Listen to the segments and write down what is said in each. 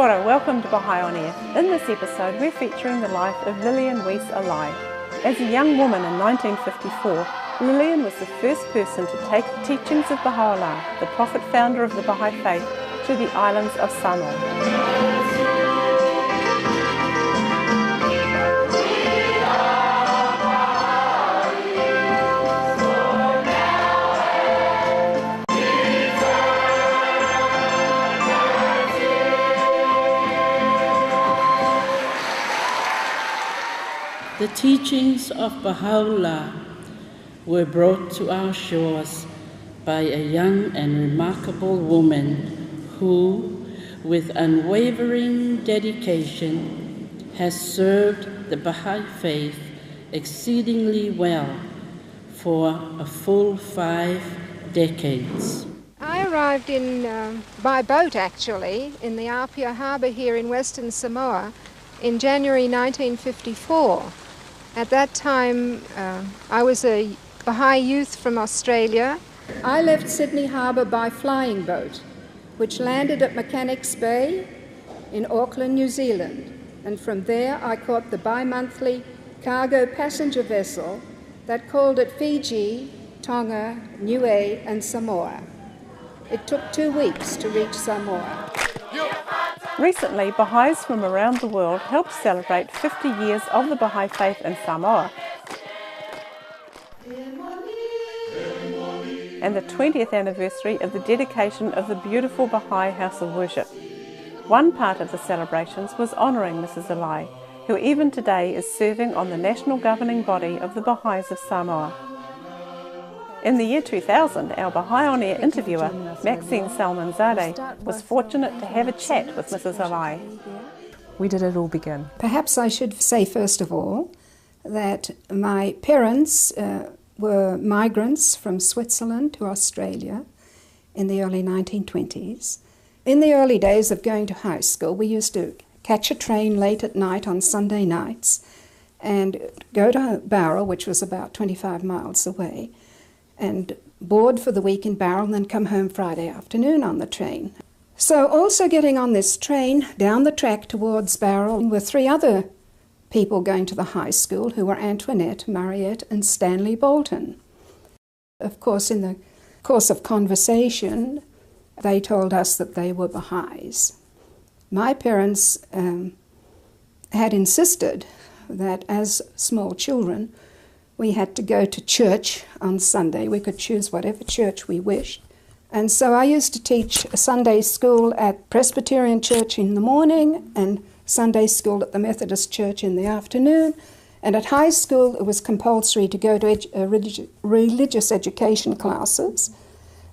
ora, welcome to Baha'i on Air. In this episode, we're featuring the life of Lillian Weiss Alai. As a young woman in 1954, Lillian was the first person to take the teachings of Baha'u'llah, the prophet founder of the Baha'i faith, to the islands of Samoa. The teachings of Baha'u'llah were brought to our shores by a young and remarkable woman who, with unwavering dedication, has served the Baha'i faith exceedingly well for a full 5 decades. I arrived by boat, actually, in the Apia harbour here in Western Samoa in January 1954. At that time, I was a Baha'i youth from Australia. I left Sydney Harbour by flying boat, which landed at Mechanics Bay in Auckland, New Zealand. And from there, I caught the bi-monthly cargo passenger vessel that called at Fiji, Tonga, Niue, and Samoa. It took 2 weeks to reach Samoa. Recently, Baha'is from around the world helped celebrate 50 years of the Baha'i faith in Samoa and the 20th anniversary of the dedication of the beautiful Baha'i house of worship. One part of the celebrations was honouring Mrs. Alai, who even today is serving on the national governing body of the Baha'is of Samoa. In the year 2000, our Baha'i on Air interviewer, Maxine Salmanzadeh, was fortunate to have a chat with Mrs. Alai. Where did it all begin? Perhaps I should say, first of all, that my parents were migrants from Switzerland to Australia in the early 1920s. In the early days of going to high school, we used to catch a train late at night on Sunday nights and go to Barrel, which was about 25 miles away, and board for the week in Barrel and then come home Friday afternoon on the train. So also getting on this train down the track towards Barrel were 3 other people going to the high school who were Antoinette, Mariette and Stanley Bolton. Of course, in the course of conversation, they told us that they were Baha'is. My parents had insisted that as small children, we had to go to church on Sunday. We could choose whatever church we wished. And so I used to teach Sunday school at Presbyterian Church in the morning and Sunday school at the Methodist Church in the afternoon. And at high school, it was compulsory to go to religious education classes.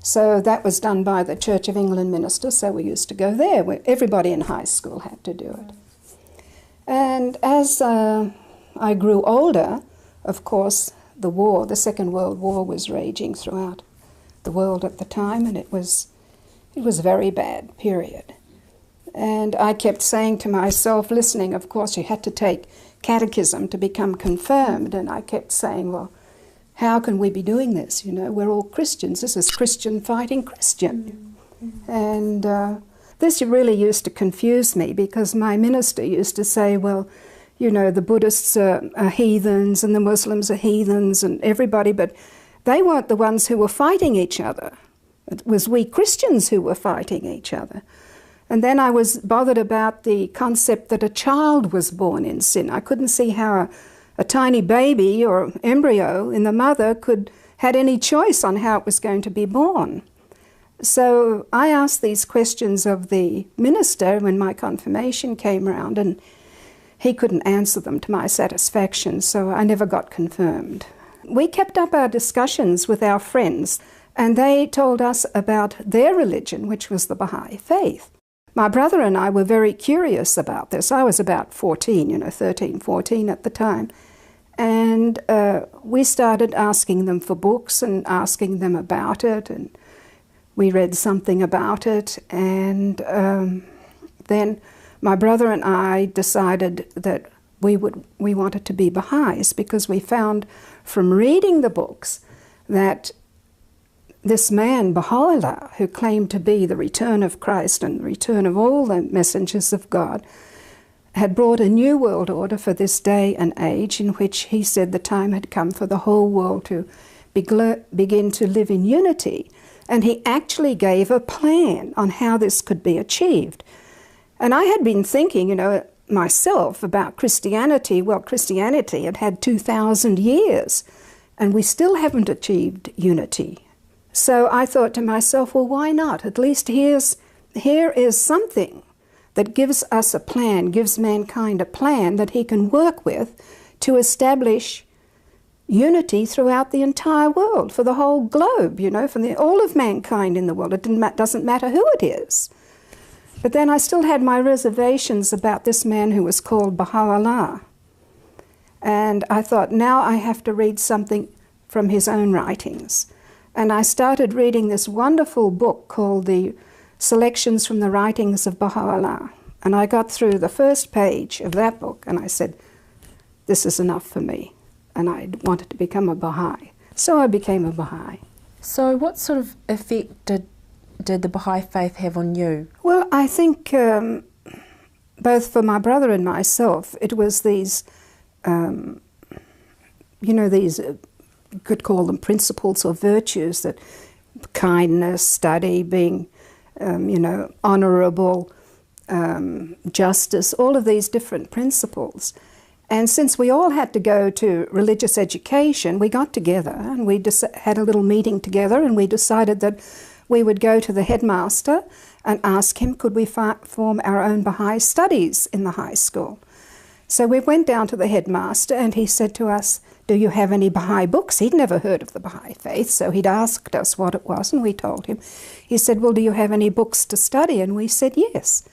So that was done by the Church of England minister, so we used to go there. Everybody in high school had to do it. And as I grew older, of course, the Second World War was raging throughout the world at the time, and it was a very bad period. And I kept saying to myself, listening, of course, you had to take catechism to become confirmed, and I kept saying, well, how can we be doing this? You know, we're all Christians. This is Christian fighting Christian. And this really used to confuse me because my minister used to say, well, you know, the Buddhists are heathens and the Muslims are heathens and everybody, but they weren't the ones who were fighting each other. It was we Christians who were fighting each other. And then I was bothered about the concept that a child was born in sin. I couldn't see how a tiny baby or embryo in the mother had any choice on how it was going to be born. So I asked these questions of the minister when my confirmation came around, and he couldn't answer them to my satisfaction, so I never got confirmed. We kept up our discussions with our friends, and they told us about their religion, which was the Baha'i faith. My brother and I were very curious about this. I was about 14, 13, 14 at the time. And we started asking them for books and asking them about it, and we read something about it, and then my brother and I decided that we wanted to be Baha'is because we found from reading the books that this man, Baha'u'llah, who claimed to be the return of Christ and the return of all the messengers of God, had brought a new world order for this day and age, in which he said the time had come for the whole world to begin to live in unity. And he actually gave a plan on how this could be achieved. And I had been thinking, myself about Christianity. Well, Christianity had had 2,000 years, and we still haven't achieved unity. So I thought to myself, well, why not? At least here is something that gives us a plan, gives mankind a plan that he can work with to establish unity throughout the entire world, for the whole globe, for all of mankind in the world. It doesn't matter who it is. But then I still had my reservations about this man who was called Baha'u'llah. And I thought, now I have to read something from his own writings. And I started reading this wonderful book called the Selections from the Writings of Baha'u'llah. And I got through the first page of that book, and I said, this is enough for me. And I wanted to become a Baha'i. So I became a Baha'i. So what sort of effect did the Baha'i faith have on you? Well, I think both for my brother and myself, it was these, these, you could call them principles or virtues, that kindness, study, being, honourable, justice, all of these different principles. And since we all had to go to religious education, we got together and we had a little meeting together, and we decided that we would go to the headmaster and ask him, could we form our own Baha'i studies in the high school? So we went down to the headmaster, and he said to us, do you have any Baha'i books? He'd never heard of the Baha'i faith, so he'd asked us what it was, and we told him. He said, well, do you have any books to study? And we said, yes.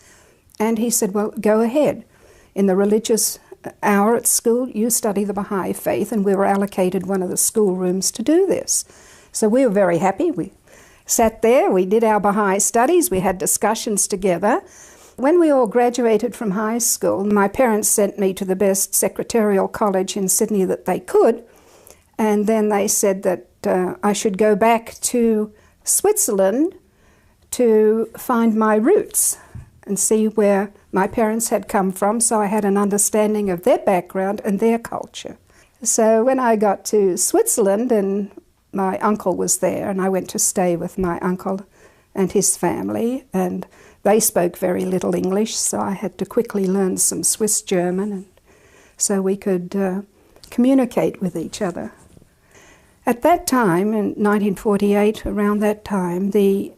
And he said, well, go ahead. In the religious hour at school, you study the Baha'i faith, and we were allocated one of the schoolrooms to do this. So we were very happy. We sat there, we did our Baha'i studies, we had discussions together. When we all graduated from high school, my parents sent me to the best secretarial college in Sydney that they could, and then they said that I should go back to Switzerland to find my roots and see where my parents had come from, so I had an understanding of their background and their culture. So when I got to Switzerland, and my uncle was there, and I went to stay with my uncle and his family, and they spoke very little English, so I had to quickly learn some Swiss German, and so we could communicate with each other. At that time, in 1948, around that time, the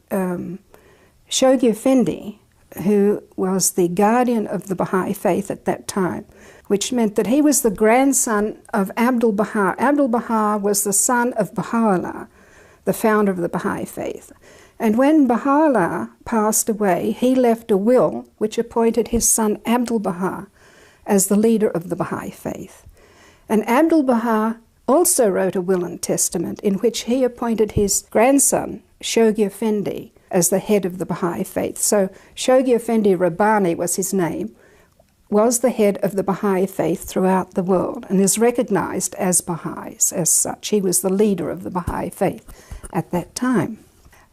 Shoghi Effendi, who was the guardian of the Baha'i faith at that time, which meant that he was the grandson of Abdul Baha. Abdul Baha was the son of Baha'u'llah, the founder of the Baha'i faith. And when Baha'u'llah passed away, he left a will which appointed his son Abdul Baha as the leader of the Baha'i faith. And Abdul Baha also wrote a will and testament in which he appointed his grandson, Shoghi Effendi, as the head of the Baha'i faith. So Shoghi Effendi Rabbani was his name, was the head of the Baha'i faith throughout the world, and is recognized as Baha'is as such. He was the leader of the Baha'i faith at that time.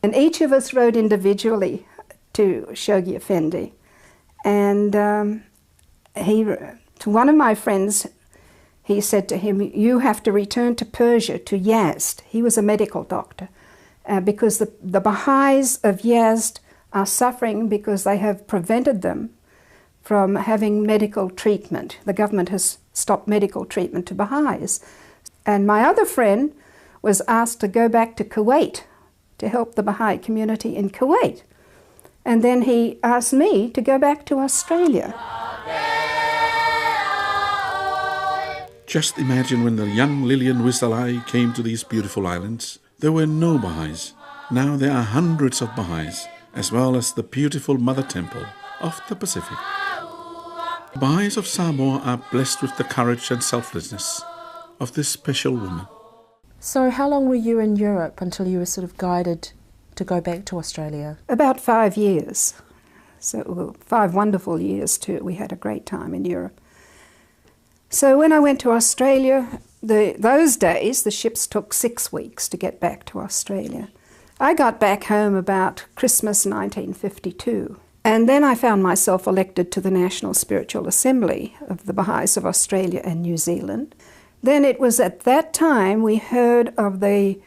And each of us wrote individually to Shoghi Effendi. And to one of my friends, he said to him, you have to return to Persia, to Yazd. He was a medical doctor. Because the Baha'is of Yazd are suffering because they have prevented them from having medical treatment. The government has stopped medical treatment to Baha'is. And my other friend was asked to go back to Kuwait to help the Baha'i community in Kuwait. And then he asked me to go back to Australia. Just imagine when the young Lillian Wisalai came to these beautiful islands. There were no Baha'is. Now there are hundreds of Baha'is, as well as the beautiful Mother Temple of the Pacific. The Baha'is of Samoa are blessed with the courage and selflessness of this special woman. So how long were you in Europe until you were sort of guided to go back to Australia? About 5 years. So 5 wonderful years too. We had a great time in Europe. So when I went to Australia, those days the ships took 6 weeks to get back to Australia. I got back home about Christmas 1952, and then I found myself elected to the National Spiritual Assembly of the Baha'is of Australia and New Zealand. Then it was at that time we heard of the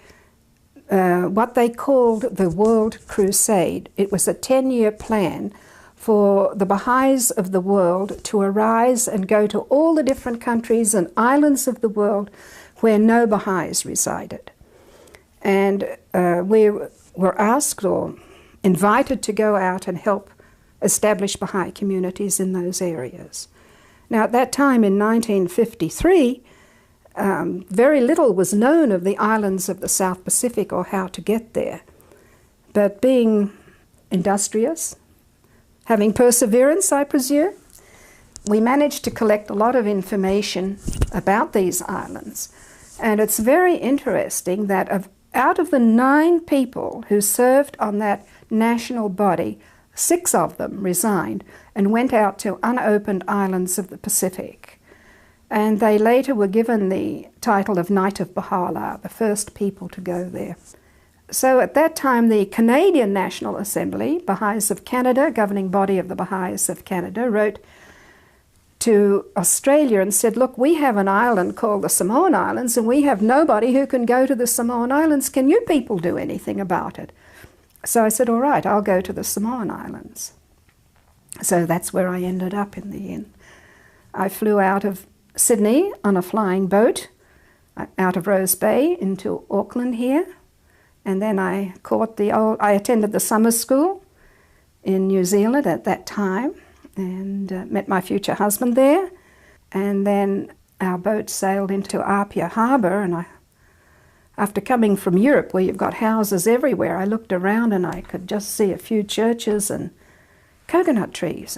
what they called the World Crusade. It was a 10-year plan for the Baha'is of the world to arise and go to all the different countries and islands of the world where no Baha'is resided. And we were asked or invited to go out and help establish Baha'i communities in those areas. Now, at that time in 1953, very little was known of the islands of the South Pacific or how to get there. But being industrious, having perseverance, I presume, we managed to collect a lot of information about these islands. And it's very interesting that out of the 9 people who served on that national body, 6 of them resigned and went out to unopened islands of the Pacific. And they later were given the title of Knight of Baha'u'llah, the first people to go there. So at that time, the Canadian National Assembly, Baha'is of Canada, governing body of the Baha'is of Canada, wrote to Australia and said, look, we have an island called the Samoan Islands and we have nobody who can go to the Samoan Islands. Can you people do anything about it? So I said, all right, I'll go to the Samoan Islands. So that's where I ended up in the end. I flew out of Sydney on a flying boat out of Rose Bay into Auckland here, and then I attended the summer school in New Zealand at that time, and met my future husband there. And then our boat sailed into Apia Harbour, and after coming from Europe where you've got houses everywhere, I looked around and I could just see a few churches and coconut trees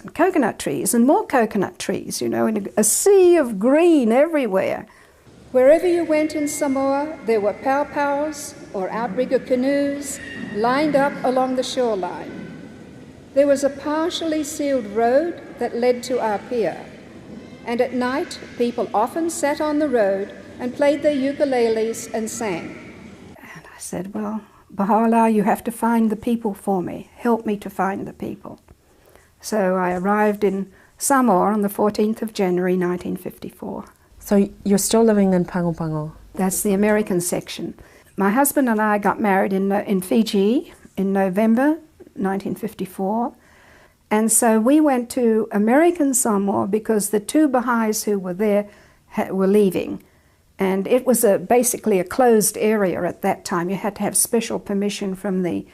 and more coconut trees, you know, and a sea of green everywhere. Wherever you went in Samoa, there were pow-pows or outrigger canoes lined up along the shoreline. There was a partially sealed road that led to our pier, and at night people often sat on the road and played their ukuleles and sang. And I said, well, Baha'u'llah, you have to find the people for me. Help me to find the people. So I arrived in Samoa on the 14th of January 1954. So you're still living in Pango? That's the American section. My husband and I got married in Fiji in November 1954, and so we went to American Samoa because the 2 Baha'is who were there were leaving, and it was basically a closed area at that time. You had to have special permission from the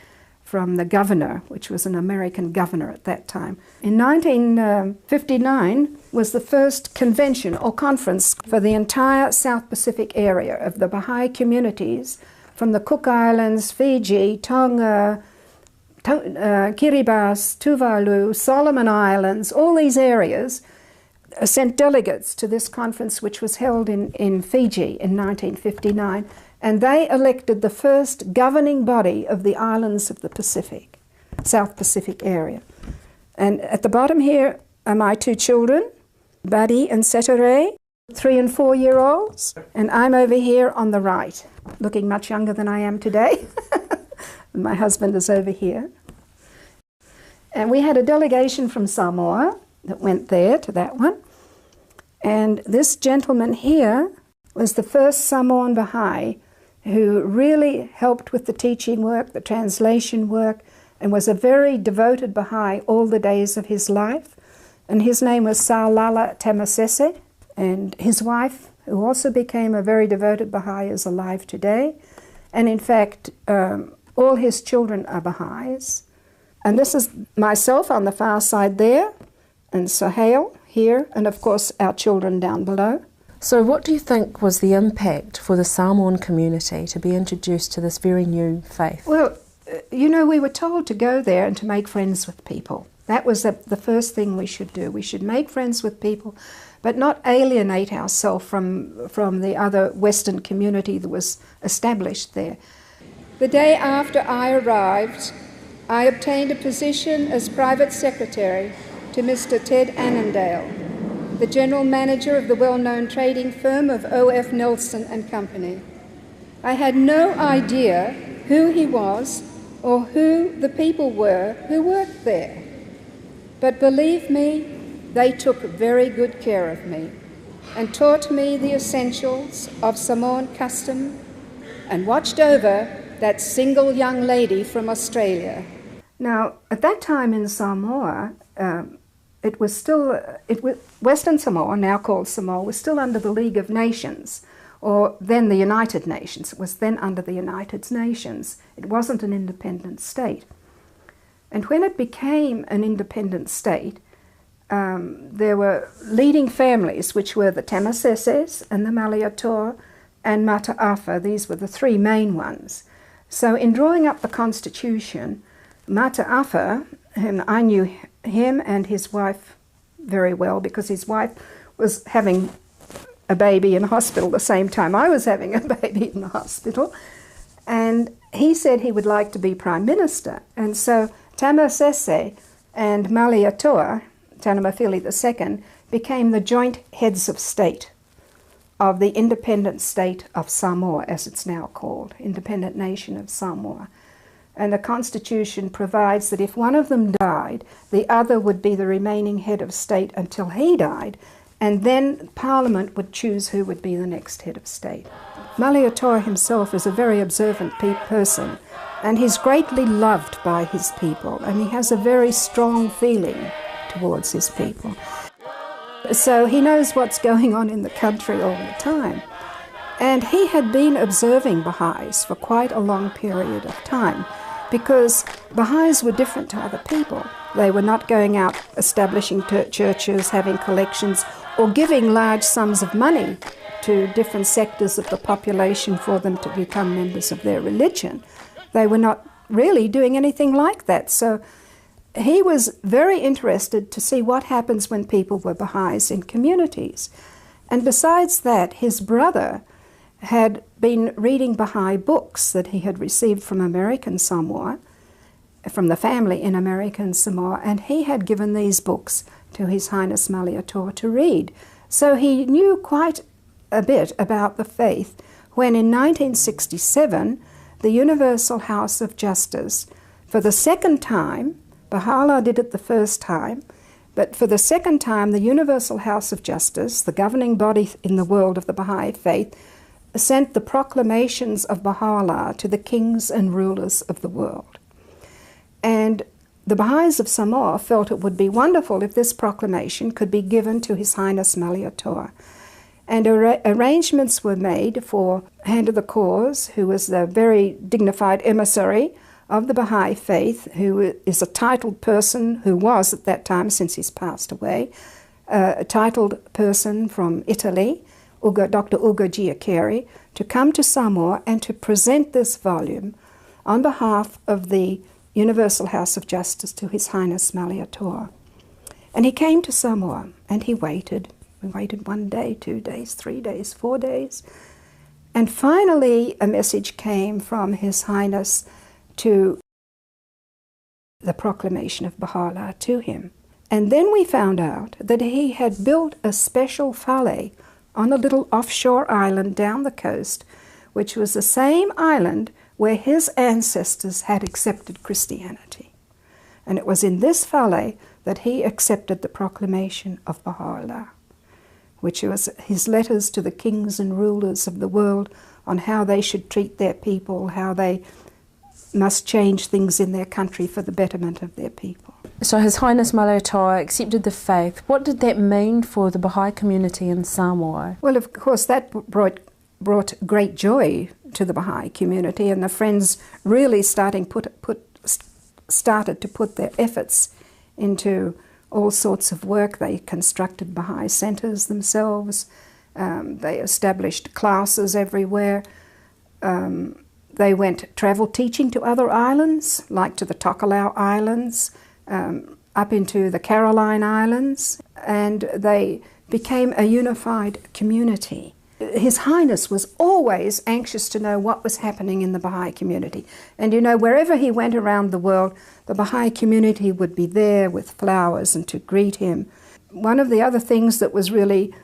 governor, which was an American governor at that time. In 1959 was the first convention or conference for the entire South Pacific area of the Baha'i communities from the Cook Islands, Fiji, Tonga, Kiribati, Tuvalu, Solomon Islands, all these areas sent delegates to this conference, which was held in Fiji in 1959, and they elected the first governing body of the islands of the Pacific, South Pacific area. And at the bottom here are my 2 children, Buddy and Setere, 3 and 4-year-olds, and I'm over here on the right, looking much younger than I am today. My husband is over here. And we had a delegation from Samoa that went there to that one. And this gentleman here was the first Samoan Baha'i who really helped with the teaching work, the translation work, and was a very devoted Baha'i all the days of his life. And his name was Saulala Tamasese, and his wife, who also became a very devoted Baha'i, is alive today. And in fact, all his children are Baha'is. And this is myself on the far side there, and Sohail here, and of course our children down below. So what do you think was the impact for the Samoan community to be introduced to this very new faith? Well, you know, we were told to go there and to make friends with people. That was the first thing we should do. We should make friends with people, but not alienate ourselves from the other Western community that was established there. The day after I arrived, I obtained a position as private secretary to Mr. Ted Annandale, the general manager of the well-known trading firm of O.F. Nelson and Company. I had no idea who he was or who the people were who worked there. But believe me, they took very good care of me and taught me the essentials of Samoan custom and watched over that single young lady from Australia. Now, at that time in Samoa, Western Samoa, now called Samoa, was still under the League of Nations, or then the United Nations. It was then under the United Nations. It wasn't an independent state. And when it became an independent state, there were leading families, which were the Tamaseses and the Malietoa and Mata'afa. These were the three main ones. So in drawing up the constitution, Mata'afa, and I knew him and his wife very well because his wife was having a baby in hospital the same time I was having a baby in the hospital, and he said he would like to be Prime Minister. And so Tamasese and Malietoa, Tanamafili II, became the joint heads of state of the independent state of Samoa, as it's now called, independent nation of Samoa. And the Constitution provides that if one of them died, the other would be the remaining head of state until he died, and then Parliament would choose who would be the next head of state. Malietoa himself is a very observant person, and he's greatly loved by his people, and he has a very strong feeling towards his people. So he knows what's going on in the country all the time. And he had been observing Baha'is for quite a long period of time, because Baha'is were different to other people. They were not going out establishing churches, having collections, or giving large sums of money to different sectors of the population for them to become members of their religion. They were not really doing anything like that. So he was very interested to see what happens when people were Baha'is in communities. And besides that, his brother had been reading Baha'i books that he had received from American Samoa, from the family in American Samoa, and he had given these books to His Highness Malietoa to read. So he knew quite a bit about the faith when in 1967 the Universal House of Justice, for the second time, Baha'u'llah did it the first time, but for the second time the Universal House of Justice, the governing body in the world of the Baha'i faith, sent the proclamations of Baha'u'llah to the kings and rulers of the world. And the Baha'is of Samoa felt it would be wonderful if this proclamation could be given to His Highness Malietoa. And arrangements were made for Hand of the Cause, who was the very dignified emissary of the Baha'i faith, who is a titled person, who was at that time, since he's passed away, a titled person from Italy, Dr. Ugo Giaccheri, to come to Samoa and to present this volume on behalf of the Universal House of Justice to His Highness Malietoa. And he came to Samoa and he waited. We waited 1 day, 2 days, 3 days, 4 days. And finally a message came from His Highness to the proclamation of Baha'u'llah to him. And then we found out that he had built a special fale on a little offshore island down the coast, which was the same island where his ancestors had accepted Christianity. And it was in this fale that he accepted the proclamation of Baha'u'llah, which was his letters to the kings and rulers of the world on how they should treat their people, how they must change things in their country for the betterment of their people. So His Highness Malietoa accepted the faith. What did that mean for the Baha'i community in Samoa? Well, of course, that brought great joy to the Baha'i community, and the Friends really started to put their efforts into all sorts of work. They constructed Baha'i centers themselves. They established classes everywhere. They went travel teaching to other islands, like to the Tokelau Islands, up into the Caroline Islands, and they became a unified community. His Highness was always anxious to know what was happening in the Baha'i community. And you know, wherever he went around the world, the Baha'i community would be there with flowers and to greet him. One of the other things that was really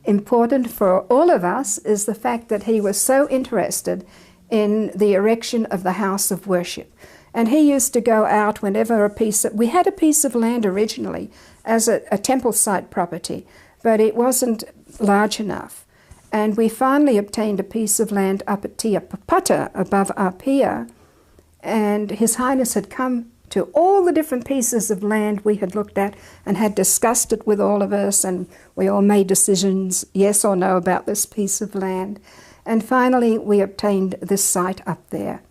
important for all of us is the fact that he was so interested in the erection of the house of worship. And he used to go out whenever we had a piece of land originally as a temple site property, but it wasn't large enough. And we finally obtained a piece of land up at Tiapapata above Apia, and His Highness had come to all the different pieces of land we had looked at and had discussed it with all of us, and we all made decisions, yes or no, about this piece of land. And finally we obtained this site up there.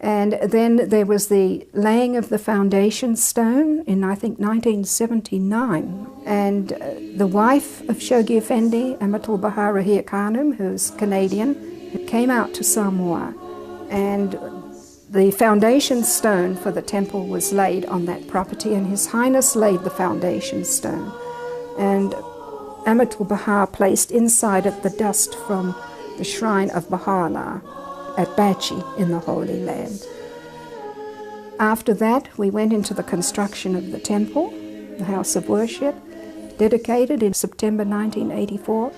And then there was the laying of the foundation stone in, I think, 1979. And the wife of Shoghi Effendi, Amatul Bahar Rahir Khanum, who's Canadian, came out to Samoa. And the foundation stone for the temple was laid on that property, and His Highness laid the foundation stone. And Amatul Bahar placed inside it the dust from the shrine of Baha'u'llah at Bachi in the Holy Land. After that, we went into the construction of the temple, the house of worship, dedicated in September 1984.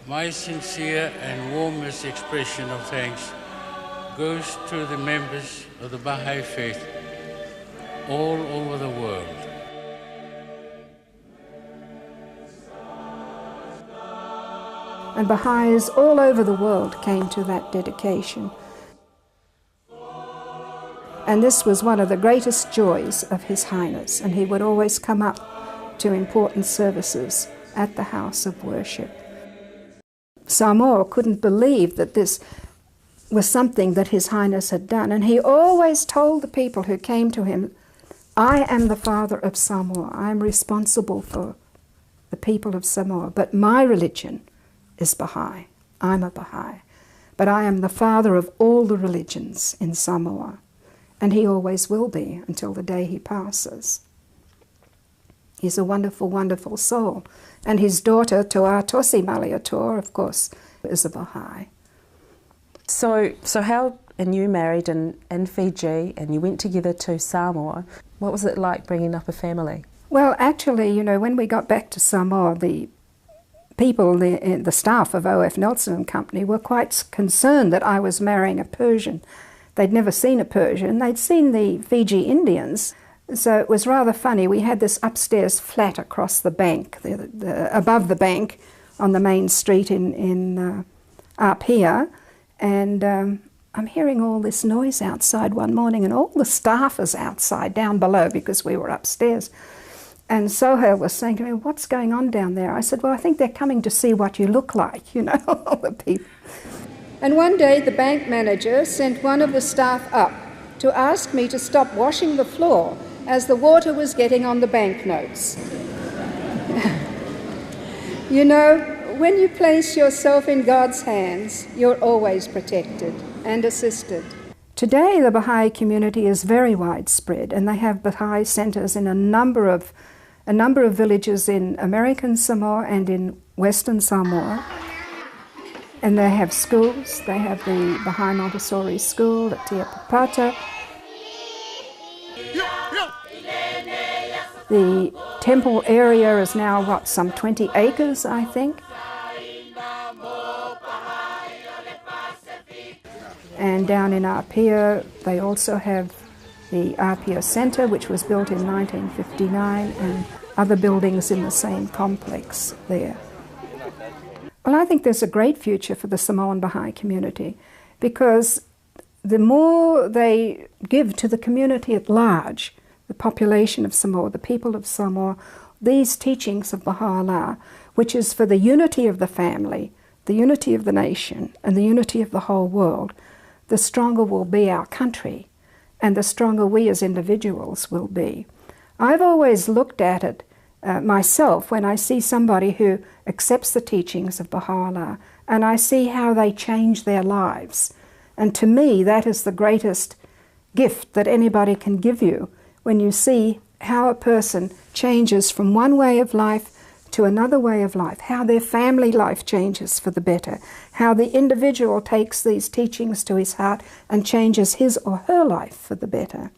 My sincere and warmest expression of thanks goes to the members of the Baha'i faith all over the world. And Baha'is all over the world came to that dedication. And this was one of the greatest joys of His Highness, and he would always come up to important services at the house of worship. Samoa couldn't believe that this was something that His Highness had done, and he always told the people who came to him, I am the father of Samoa. I am responsible for the people of Samoa, but my religion is Baha'i. I'm a Baha'i. But I am the father of all the religions in Samoa, and he always will be until the day he passes. He's a wonderful, wonderful soul. And his daughter, Toa Tosi Maliator, of course, is a Baha'i. So how, and you married in Fiji and you went together to Samoa. What was it like bringing up a family? Well, actually, you know, when we got back to Samoa, the people, the staff of O.F. Nelson and Company were quite concerned that I was marrying a Persian. They'd never seen a Persian. They'd seen the Fiji Indians. So it was rather funny. We had this upstairs flat across the bank, above the bank on the main street in Apia, and I'm hearing all this noise outside one morning, and all the staff is outside down below because we were upstairs. And Sohail was saying to me, what's going on down there? I said, well, I think they're coming to see what you look like, you know, all the people. And one day the bank manager sent one of the staff up to ask me to stop washing the floor as the water was getting on the banknotes. You know, when you place yourself in God's hands, you're always protected and assisted. Today, the Baha'i community is very widespread, and they have Baha'i centers in a number of villages in American Samoa and in Western Samoa. And they have schools. They have the Baha'i Montessori School at Tiapapata. The temple area is now, what, some 20 acres, I think. And down in Apia, they also have the Apia Centre, which was built in 1959, and other buildings in the same complex there. Well, I think there's a great future for the Samoan Baha'i community, because the more they give to the community at large, the population of Samoa, the people of Samoa, these teachings of Baha'u'llah, which is for the unity of the family, the unity of the nation, and the unity of the whole world, the stronger will be our country, and the stronger we as individuals will be. I've always looked at it myself when I see somebody who accepts the teachings of Baha'u'llah, and I see how they change their lives. And to me, that is the greatest gift that anybody can give you, when you see how a person changes from one way of life to another way of life, how their family life changes for the better, how the individual takes these teachings to his heart and changes his or her life for the better.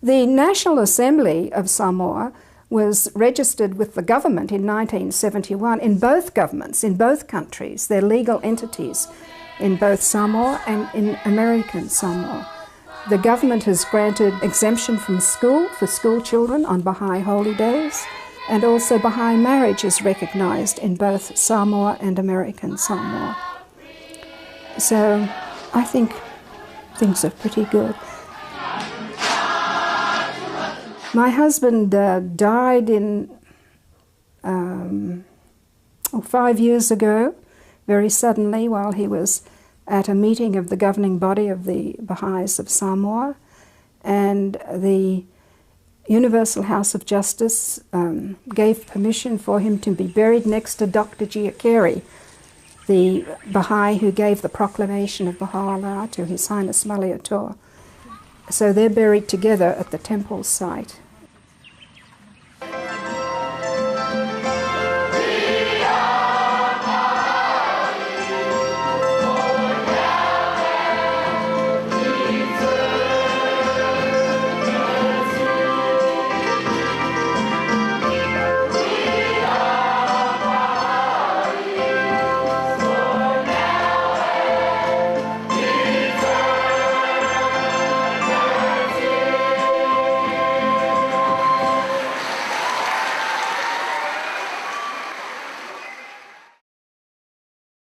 The National Assembly of Samoa was registered with the government in 1971 in both governments, in both countries. They're legal entities in both Samoa and in American Samoa. The government has granted exemption from school for school children on Baha'i holy days, and also Baha'i marriage is recognized in both Samoa and American Samoa. So I think things are pretty good. My husband died in 5 years ago, very suddenly, while he was at a meeting of the governing body of the Baha'is of Samoa, and the Universal House of Justice gave permission for him to be buried next to Dr. Giaccheri, the Baha'i who gave the proclamation of Baha'u'llah to His Highness Maliator. So they're buried together at the temple site.